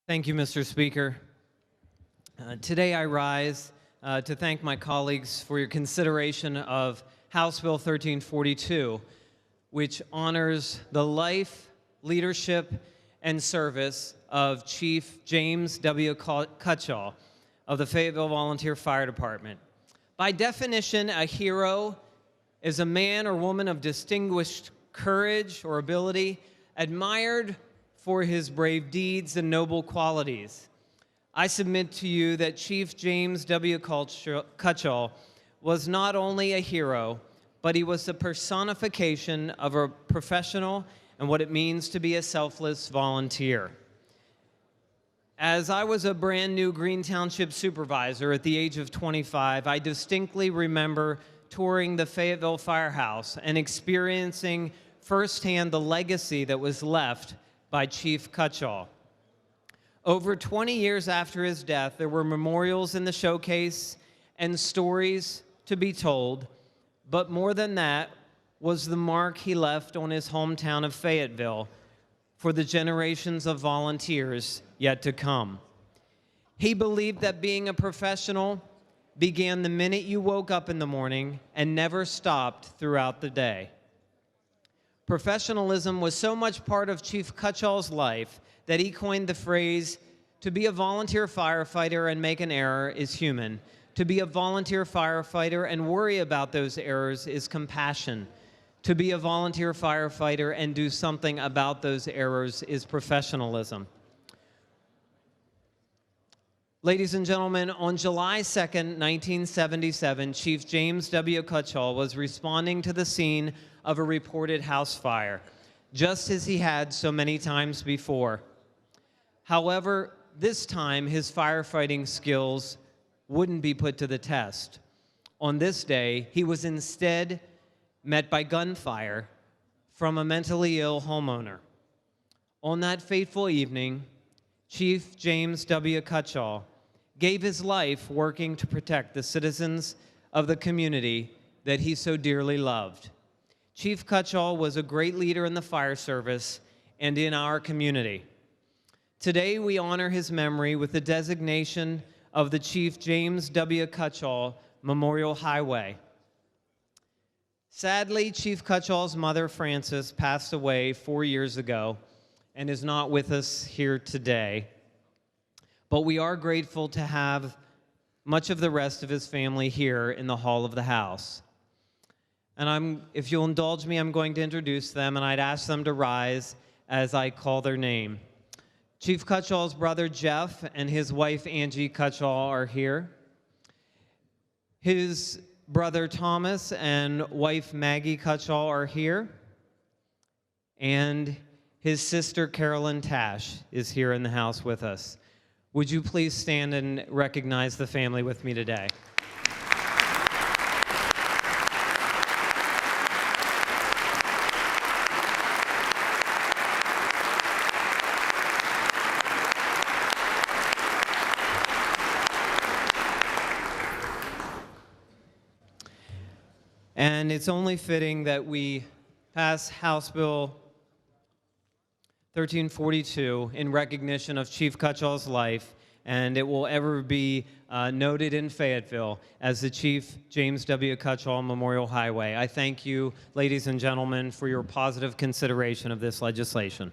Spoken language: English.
Thank you, Mr. Speaker. Today I rise to thank my colleagues for your consideration of House Bill 1342, which honors the life, leadership, and service of Chief James W. Cutchall of the Fayetteville Volunteer Fire Department. By definition, a hero is a man or woman of distinguished courage or ability, admired for his brave deeds and noble qualities. I submit to you that Chief James W. Cutchall was not only a hero, but he was the personification of a professional and what it means to be a selfless volunteer. As I was a brand new Green Township supervisor at the age of 25, I distinctly remember touring the Fayetteville Firehouse and experiencing firsthand the legacy that was left by Chief Cutchall. Over 20 years after his death, there were memorials in the showcase and stories to be told, but more than that was the mark he left on his hometown of Fayetteville for the generations of volunteers yet to come. He believed that being a professional began the minute you woke up in the morning and never stopped throughout the day. Professionalism was so much part of Chief Cutchall's life that he coined the phrase, "To be a volunteer firefighter and make an error is human. To be a volunteer firefighter and worry about those errors is compassion. To be a volunteer firefighter and do something about those errors is professionalism." Ladies and gentlemen, on July 2nd, 1977, Chief James W. Cutchall was responding to the scene of a reported house fire, just as he had so many times before. However, this time his firefighting skills wouldn't be put to the test. On this day, he was instead met by gunfire from a mentally ill homeowner. On that fateful evening, Chief James W. Cutchall gave his life working to protect the citizens of the community that he so dearly loved. Chief Cutchall was a great leader in the fire service and in our community. Today, we honor his memory with the designation of the Chief James W. Cutchall Memorial Highway. Sadly, Chief Cutchall's mother, Frances, passed away 4 years ago and is not with us here today. But we are grateful to have much of the rest of his family here in the hall of the House. And if you'll indulge me, I'm going to introduce them, and I'd ask them to rise as I call their name. Chief Cutchall's brother, Jeff, and his wife, Angie Cutchall, are here. His brother, Thomas, and wife, Maggie Cutchall, are here. And his sister, Carolyn Tash, is here in the house with us. Would you please stand and recognize the family with me today? And it's only fitting that we pass House Bill 1342 in recognition of Chief Cutchall's life, and it will ever be noted in Fayetteville as the Chief James W. Cutchall Memorial Highway. I thank you, ladies and gentlemen, for your positive consideration of this legislation.